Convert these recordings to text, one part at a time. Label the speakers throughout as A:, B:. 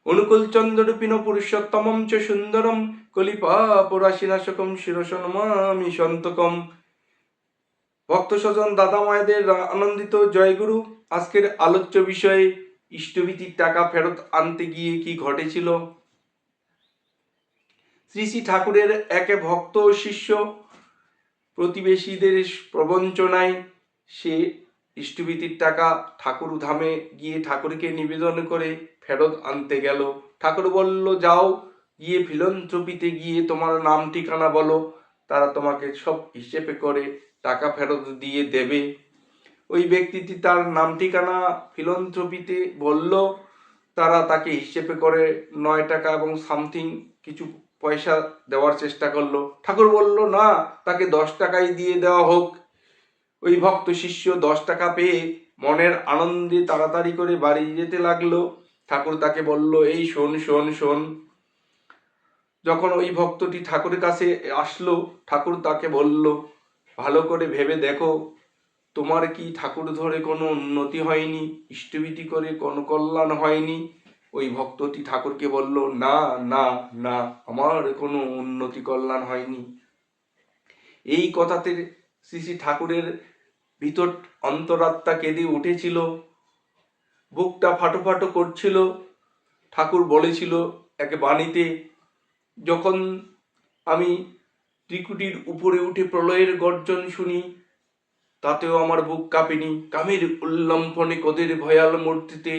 A: অনুকূল চন্দ্ররূপিণ পুরুষোত্তমম চ সুন্দরম কলিপাপরাশিনাশকম শিরসনমামি সন্তকম। ভক্ত স্বজন দাদা মায়েদের আনন্দিত জয়গুরু। আজকের আলোচ্য বিষয়ে ইষ্টভীতির টাকা ফেরত আনতে গিয়ে কি ঘটেছিল। শ্রী শ্রী ঠাকুরের এক ভক্ত শিষ্য প্রতিবেশীদের প্রবঞ্চনায় সে ইষ্টভীতির টাকা ঠাকুর ধামে গিয়ে ঠাকুরকে নিবেদন করে ফেরত আনতে গেল। ঠাকুর বলল, যাও গিয়ে ফিলন্থ্রপিতে গিয়ে তোমার নাম ঠিকানা বলো, তারা তোমাকে সব হিসেবে করে টাকা ফেরত দিয়ে দেবে। ওই ব্যক্তিটি তার নাম ঠিকানা ফিলন্থ্রপিতে বলল। তারা তাকে হিসেবে করে 9 টাকা এবং সামথিং কিছু পয়সা দেওয়ার চেষ্টা করলো। ঠাকুর বলল, না, তাকে 10 টাকাই দিয়ে দেওয়া হোক। ওই ভক্ত শিষ্য 10 টাকা পেয়ে মনের আনন্দে তাড়াতাড়ি করে বাড়ি যেতে লাগলো। ঠাকুর তাকে বলল, এই শোন শোন শোন। যখন ওই ভক্তটি ঠাকুরের কাছে আসলো, ঠাকুর তাকে বলল, ভালো করে ভেবে দেখো, তোমার কি ঠাকুর ধরে কোনো উন্নতি হয়নি? ইষ্টভীতি করে কোনো কল্যাণ হয়নি? ওই ভক্তটি ঠাকুরকে বলল, না না না, আমার কোনো উন্নতি কল্যাণ হয়নি। এই কথাতে শ্রী শ্রী ঠাকুরের ভিতর অন্তরাত্মা কেঁদে উঠেছিল, বুকটা ফাটো ফাটো করছিল। ঠাকুর বলেছিল এক বাণীতে, যখন আমি ত্রিকুটির উপরে উঠে প্রলয়ের গর্জন শুনি, তাতেও আমার বুক কাঁপেনি। কামের উল্লম্ফনে কদের ভয়াল মূর্তিতে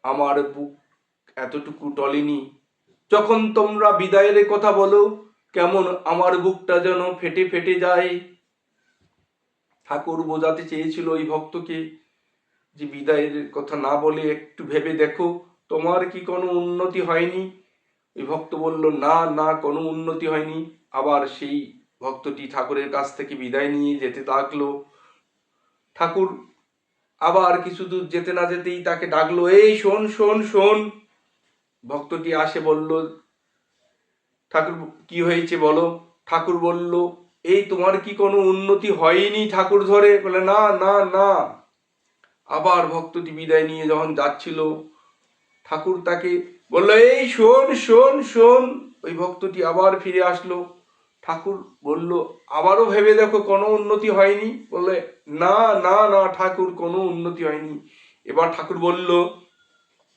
A: আমার বুক এতটুকু টলেনি। যখন তোমরা বিদায়ের কথা বলো, কেমন আমার বুকটা যেন ফেটে ফেটে যায়। ঠাকুর বোঝাতে চেয়েছিল ওই ভক্তকে যে বিদায়ের কথা না বলে একটু ভেবে দেখো, তোমার কি কোনো উন্নতি হয়নি? ওই ভক্ত বলল, না না, কোনো উন্নতি হয়নি। আবার সেই ভক্তটি ঠাকুরের কাছ থেকে বিদায় নিয়ে যেতে লাগলো। ঠাকুর আবার কিছু দূর যেতে না যেতেই তাকে ডাকলো, এই শোন শোন শোন। ভক্তটি আসে, বলল, ঠাকুর কি হয়েছে বলো। ঠাকুর বলল, এই তোমার কি কোনো উন্নতি হয়নি ঠাকুর ধরে? বলে, না না না। আবার ভক্তটি বিদায় নিয়ে যখন যাচ্ছিল, ঠাকুর তাকে বলল, এই শোন শোন শোন। ওই ভক্তটি আবার ফিরে আসলো। ঠাকুর বলল, আবারও ভেবে দেখো, কোনো উন্নতি হয়নি? বললে, না না না ঠাকুর, কোনো উন্নতি হয়নি। এবার ঠাকুর বলল,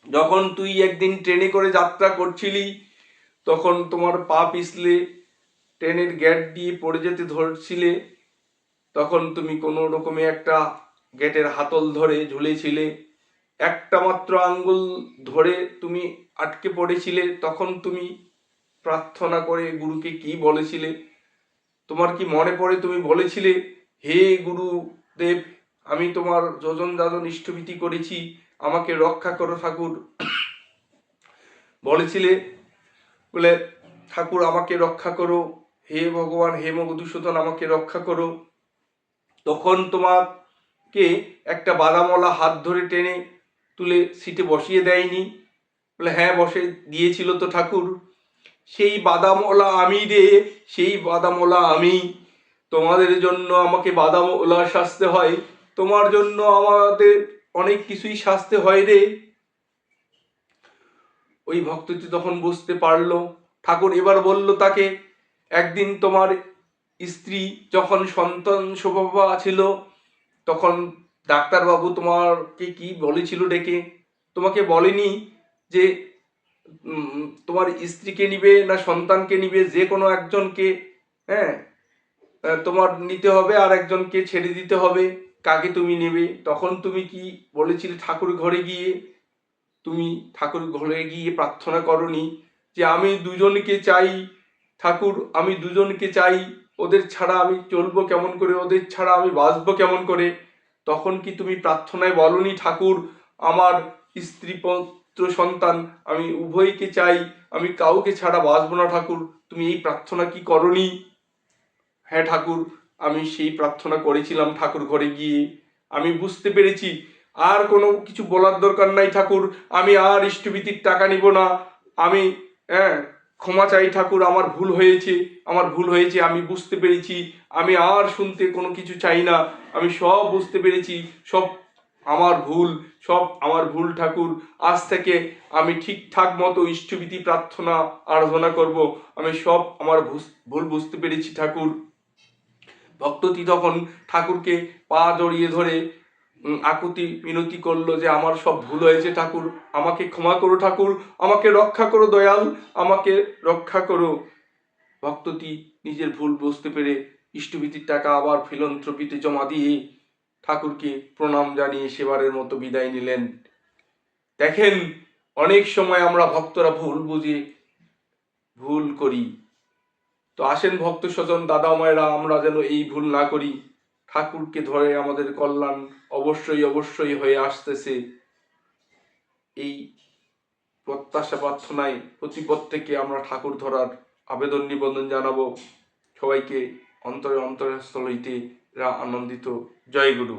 A: যখন তুই একদিন ট্রেনে করে যাত্রা করছিলি, তখন তোমার পা পিছলে ট্রেনের গেট দিয়ে পড়ে যেতে ধরছিলে, তখন তুমি কোনো রকমে একটা গেটের হাতল ধরে ঝুলেছিলে, একটা মাত্র আঙ্গুল ধরে তুমি আটকে পড়েছিলে। তখন তুমি প্রার্থনা করে গুরুকে কি বলেছিলে? তোমার কি মনে পড়ে? তুমি বলেছিলে, হে গুরুদেব, আমি তোমার যোজন যাজন ইষ্টভীতি করেছি, আমাকে রক্ষা করো ঠাকুর। বলেছিলে, বলে, ঠাকুর আমাকে রক্ষা করো, হে ভগবান, হে মধুসূদন, আমাকে রক্ষা করো। তখন তোমাকে একটা বাদামওয়ালা হাত ধরে টেনে তুলে সিটে বসিয়ে দেয়নি? বলে, হ্যাঁ, বসে দিয়েছিল তো ঠাকুর। সেই বাদামওয়ালা আমি রে, সেই বাদামওয়ালা আমি। তোমাদের জন্য আমাকে বাদামওয়ালা সাজতে হয়, তোমার জন্য আমাদের অনেক কিছুই সাজতে হয় রে। ওই ভক্তটি তখন বুঝতে পারলো। ঠাকুর এবার বলল তাকে, একদিন তোমার স্ত্রী যখন সন্তান শোভা ছিল, তখন ডাক্তারবাবু তোমাকে কি বলেছিল ডেকে? তোমাকে বলেনি যে তোমার স্ত্রীকে নিবে না সন্তানকে নিবে, যে কোনো একজনকে, হ্যাঁ, তোমার নিতে হবে আর একজনকে ছেড়ে দিতে হবে, কাকে তুমি নেবে? তখন তুমি কি বলেছিলে ঠাকুর ঘরে গিয়ে? তুমি ঠাকুর ঘরে গিয়ে প্রার্থনা করনি যে আমি দুজনকে চাই ঠাকুর, আমি দুজনকে চাই, ওদের ছাড়া আমি চলবো কেমন করে, ওদের ছাড়া আমি বাঁচবো কেমন করে? তখন কি তুমি প্রার্থনায় বলনি, ঠাকুর আমার স্ত্রী পুত্র সন্তান আমি উভয়কে চাই, আমি কাউকে ছাড়া বাঁচবো না ঠাকুর? তুমি এই প্রার্থনা কি করনি? হ্যাঁ ঠাকুর, আমি সেই প্রার্থনা করেছিলাম ঠাকুর ঘরে গিয়ে। আমি বুঝতে পেরেছি আর কোনো কিছু বলার দরকার নাই ঠাকুর, আমি আর ইষ্টভীতির টাকা নিব না। আমি ক্ষমা চাই ঠাকুর, আমার ভুল হয়েছে, আমার ভুল হয়েছে, আমি বুঝতে পেরেছি। আমি আর শুনতে কোনো কিছু চাই না, আমি সব বুঝতে পেরেছি, সব সব আমার ভুল ঠাকুর। আজ থেকে আমি ঠিকঠাক মতো ইষ্টভীতি প্রার্থনা আরাধনা করব। আমি সব আমার ভুল বুঝতে পেরেছি ঠাকুর। ভক্তটি তখন ঠাকুরকে পা জড়িয়ে ধরে আকুতি মিনতি করলো যে আমার সব ভুল হয়েছে ঠাকুর, আমাকে ক্ষমা করো ঠাকুর, আমাকে রক্ষা করো দয়াল, আমাকে রক্ষা করো। ভক্তটি নিজের ভুল বুঝতে পেরে ইষ্টভীতির টাকা আবার ফিলন্থ্রপিতে জমা দিয়ে ঠাকুরকে প্রণাম জানিয়ে সেবারের মতো বিদায় নিলেন। দেখেন, অনেক সময় আমরা ভক্তরা ভুল বুঝে ভুল করি। তো আসেন ভক্ত স্বজন দাদা মায়েরা, আমরা যেন এই ভুল না করি। ঠাকুরকে ধরে আমাদের কল্যাণ অবশ্যই অবশ্যই হয়ে আসতেছে। এই প্রত্যাশা প্রার্থনায় প্রত্যেককে আমরা ঠাকুর ধরার আবেদন নিবেদন জানাবো। সবাইকে অন্তরে অন্তরস্থল হইতে আনন্দিত। জয় গুরু।